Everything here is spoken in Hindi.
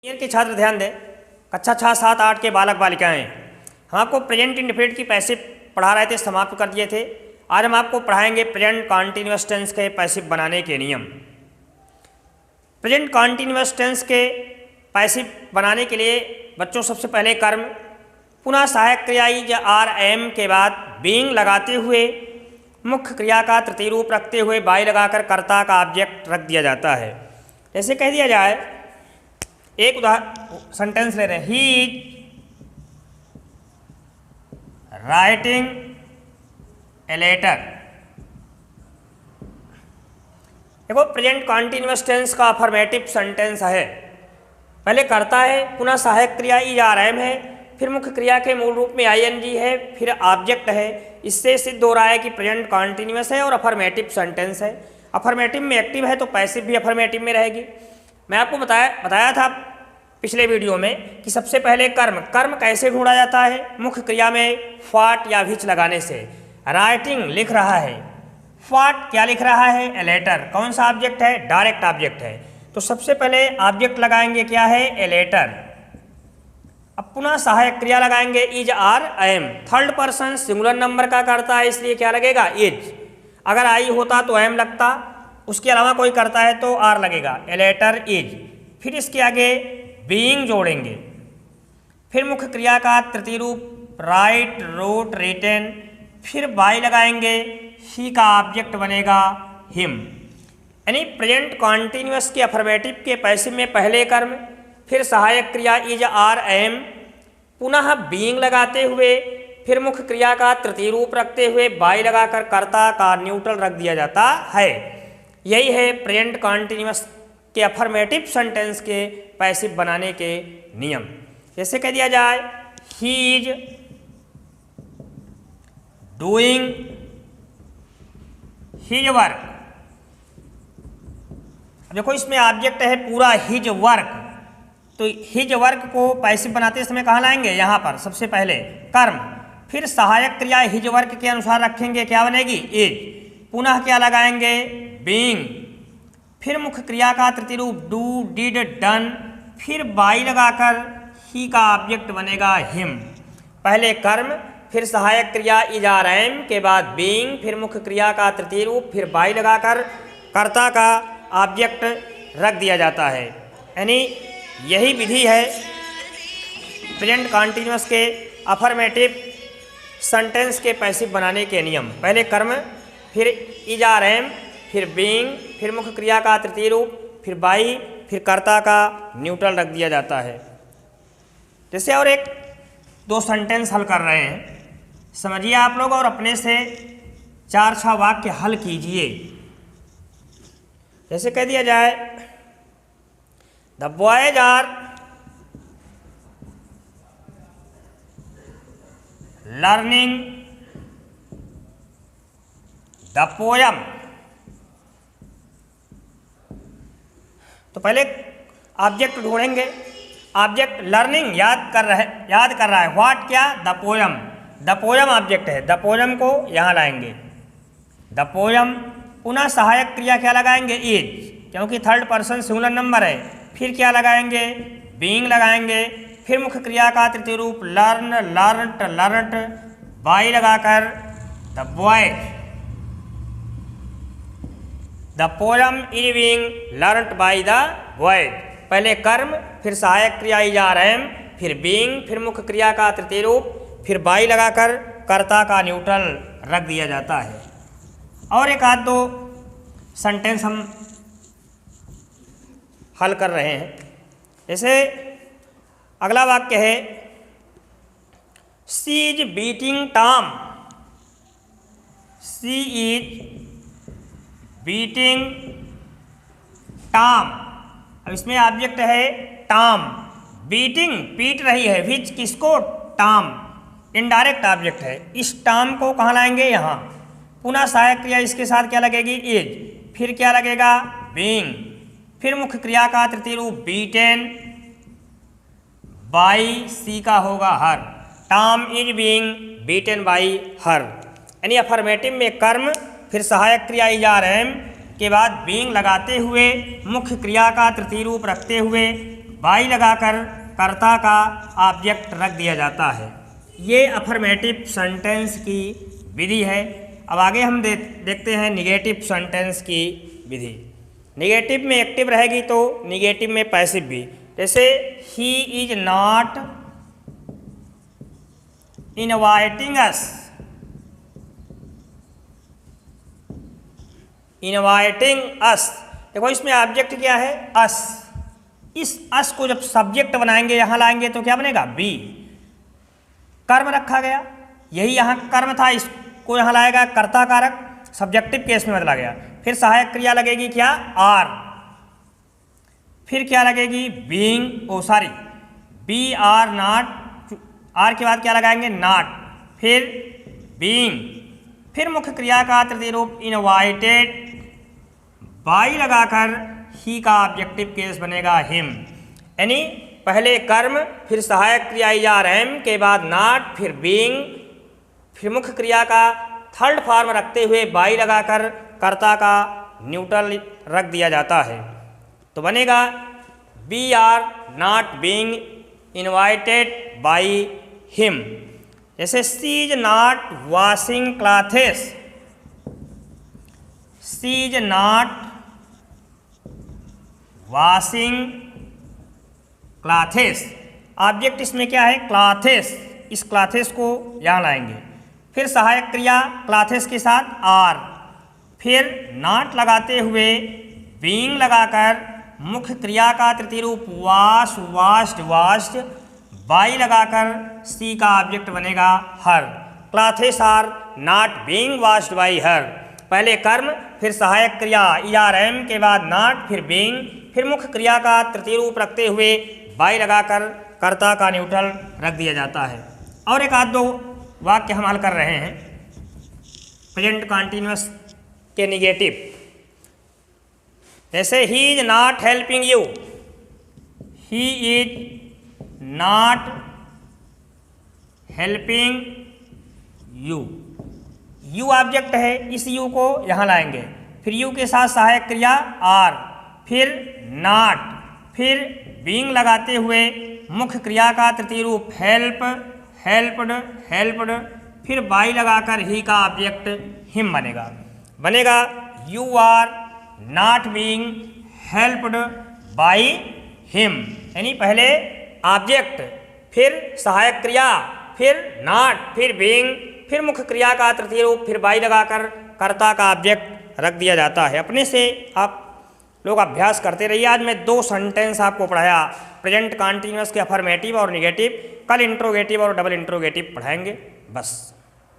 ईयर के छात्र ध्यान दें। कक्षा 6, 7, 8 के बालक बालिकाएं, हम आपको प्रेजेंट इंडेफिनिट की पैसिव पढ़ा रहे थे, समाप्त कर दिए थे। आज हम आपको पढ़ाएंगे प्रेजेंट कॉन्टिन्यूअस टेंस के पैसिव बनाने के नियम। प्रेजेंट कॉन्टिन्यूअस टेंस के पैसिव बनाने के लिए बच्चों सबसे पहले कर्म, पुनः सहायक क्रिया या आर एम के बाद बीइंग लगाते हुए मुख्य क्रिया का तृतीय रूप रखते हुए बाई लगाकर कर्ता का ऑब्जेक्ट रख दिया जाता है। जैसे कह दिया जाए, एक उदाहरण सेंटेंस ले रहे हैं, he is writing a letter. देखो, प्रेजेंट कॉन्टिन्यूअस टेंस का अफर्मेटिव सेंटेंस है। पहले कर्ता है, पुनः सहायक क्रिया इज आर एम है, फिर मुख्य क्रिया के मूल रूप में आईएनजी है, फिर ऑब्जेक्ट है। इससे सिद्ध हो रहा है कि प्रेजेंट कॉन्टिन्यूअस है और अफर्मेटिव सेंटेंस है। अफर्मेटिव में एक्टिव है तो पैसिव भी अफर्मेटिव में रहेगी। मैं आपको बताया था पिछले वीडियो में कि सबसे पहले कर्म कैसे ढूंढा जाता है? मुख्य क्रिया में फॉट या विच लगाने से। राइटिंग लिख रहा है, फॉट क्या लिख रहा है? A letter. कौन सा ऑब्जेक्ट है? डायरेक्ट ऑब्जेक्ट है। तो सबसे पहले ऑब्जेक्ट लगाएंगे, क्या है? A letter. अब पुनः सहायक क्रिया लगाएंगे is are am. Third person singular number का करता है, इसलिए क्या लगेगा? इज। अगर आई होता तो एम लगता, उसके अलावा कोई करता है तो आर लगेगा। A letter is. फिर इसके आगे बीइंग जोड़ेंगे, फिर मुख्य क्रिया का तृतीय रूप राइट, रोट, रिटन, फिर बाई लगाएंगे, ही का ऑब्जेक्ट बनेगा हिम। यानी प्रेजेंट कॉन्टिन्यूअस के अफर्मेटिव के पैसिव में पहले कर्म, फिर सहायक क्रिया इज आर एम, पुनः बीइंग लगाते हुए, फिर मुख्य क्रिया का तृतीय रूप रखते हुए बाई लगाकर कर्ता का न्यूट्रल रख दिया जाता है। यही है प्रेजेंट कॉन्टिन्यूअस के अफर्मेटिव सेंटेंस के पैसिव बनाने के नियम। जैसे कह दिया जाए, he is doing his work. देखो, इसमें ऑब्जेक्ट है पूरा हिज वर्क, तो हिज वर्क को पैसिव बनाते समय कहाँ लाएंगे? यहाँ पर सबसे पहले कर्म, फिर सहायक क्रिया हिज वर्क के अनुसार रखेंगे, क्या बनेगी? इज। पुनः क्या लगाएंगे? बीइंग। फिर मुख्य क्रिया का तृतीय रूप डू, डिड, डन, फिर बाई लगाकर ही का ऑब्जेक्ट बनेगा हिम। पहले कर्म, फिर सहायक क्रिया इज आर एम के बाद बीइंग, फिर मुख्य क्रिया का तृतीय रूप, फिर बाई लगाकर कर्ता का ऑब्जेक्ट रख दिया जाता है। यानी यही विधि है प्रेजेंट कॉन्टिन्यूअस के अफर्मेटिव सेंटेंस के पैसिव बनाने के नियम। पहले कर्म, फिर इज आर एम, फिर बीइंग, फिर मुख्य क्रिया का तृतीय रूप, फिर बाई, फिर कर्ता का न्यूट्रल रख दिया जाता है। जैसे और एक दो सेंटेंस हल कर रहे हैं, समझिए आप लोग और अपने से 4-6 वाक्य हल कीजिए। जैसे कह दिया जाए, the boys are learning the poem. तो पहले ऑब्जेक्ट ढूंढेंगे। ऑब्जेक्ट लर्निंग याद कर रहा है। व्हाट क्या? The poem. The poem object है, द पोयम को यहाँ लाएंगे, द पोयम। पुनः सहायक क्रिया क्या लगाएंगे? इज, क्योंकि थर्ड पर्सन सिंगुलर नंबर है। फिर क्या लगाएंगे? बीइंग लगाएंगे, फिर मुख्य क्रिया का तृतीय रूप लर्न, लर्नट, लर्नट, बाई लगाकर the boy. The poem is being learnt by the boy. पहले कर्म, फिर सहायक क्रिया इज आर एम, फिर बीइंग, फिर मुख्य क्रिया का तृतीय रूप, फिर बाई लगाकर कर्ता का न्यूट्रल रख दिया जाता है। और एक आध दो सेंटेंस हम हल कर रहे हैं। जैसे अगला वाक्य है, she is beating Tom. She is beating Tom. अब इसमें ऑब्जेक्ट है टॉम। बीटिंग पीट रही है, विच किसको? टॉम। इनडायरेक्ट ऑब्जेक्ट है। इस टॉम को कहाँ लाएंगे? यहाँ। पुनः सहायक क्रिया इसके साथ क्या लगेगी? इज। फिर क्या लगेगा? बीइंग। फिर मुख्य क्रिया का तृतीय रूप बीटेन, बाई, सी का होगा her. Tom is being beaten by her. यानी अफर्मेटिव में कर्म, फिर सहायक क्रिया इज आर एम के बाद बीइंग लगाते हुए मुख्य क्रिया का तृतीय रूप रखते हुए बाई लगाकर कर्ता का ऑब्जेक्ट रख दिया जाता है। ये अफर्मेटिव सेंटेंस की विधि है। अब आगे हम देखते हैं निगेटिव सेंटेंस की विधि। निगेटिव में एक्टिव रहेगी तो निगेटिव में पैसिव भी। जैसे he is not inviting us, inviting us, देखो इसमें ऑब्जेक्ट क्या है, अस। इस अस को जब सब्जेक्ट बनाएंगे, यहां लाएंगे तो क्या बनेगा, बी। कर्म रखा गया, यही यहां कर्म था, इसको यहां लाएगा कर्ता कारक, सब्जेक्टिव केस में बदला गया। फिर सहायक क्रिया लगेगी क्या, आर। फिर क्या लगेगी, being, oh sorry, be are not, are के बाद क्या लगाएंगे, नॉट। फिर बीइंग, फिर मुख्य क्रिया का तृतीय रूप इनवाइटेड, बाई लगाकर ही का ऑब्जेक्टिव केस बनेगा हिम। यानी पहले कर्म, फिर सहायक क्रिया इज आर एम के बाद नॉट, फिर बीइंग, फिर मुख्य क्रिया का थर्ड फॉर्म रखते हुए बाई लगाकर कर्ता का न्यूट्रल रख दिया जाता है। तो बनेगा be are not being invited by him. जैसे she is not washing clothes, she is not washing clothes, object इसमें क्या है, क्लॉथेस। इस क्लॉथेस को यहाँ लाएंगे। फिर सहायक क्रिया क्लॉथेस के साथ आर, फिर नॉट लगाते हुए बीइंग लगाकर मुख्य क्रिया का तृतीय रूप वॉश, वॉश्ड, वॉश्ड, बाई लगाकर सी का ऑब्जेक्ट बनेगा her. Clothes are not being washed by her. पहले कर्म, फिर सहायक क्रिया ERM के बाद नॉट, फिर बीइंग, फिर मुख्य क्रिया का तृतीय रूप रखते हुए बाई लगाकर कर्ता का न्यूट्रल रख दिया जाता है। और एक आध दो वाक्य हम हल कर रहे हैं प्रेजेंट कॉन्टिन्यूअस के निगेटिव। जैसे he is not helping you, he is not helping you, you object है, इस यू को यहाँ लाएंगे। फिर यू के साथ सहायक क्रिया आर, फिर नॉट, फिर बीइंग लगाते हुए मुख्य क्रिया का तृतीय रूप हेल्प, हेल्प्ड, हेल्प्ड, फिर बाई लगाकर ही का ऑब्जेक्ट हिम बनेगा you are not being helped by him. यानी पहले ऑब्जेक्ट, फिर सहायक क्रिया, फिर नॉट, फिर बीइंग, फिर मुख्य क्रिया का तृतीय रूप, फिर बाई लगाकर कर्ता का ऑब्जेक्ट रख दिया जाता है। अपने से आप लोग अभ्यास करते रहिए। आज मैं 2 सेंटेंस आपको पढ़ाया, प्रेजेंट कॉन्टिन्यूअस के अफर्मेटिव और निगेटिव। कल इंट्रोगेटिव और डबल इंट्रोगेटिव पढ़ाएंगे। बस।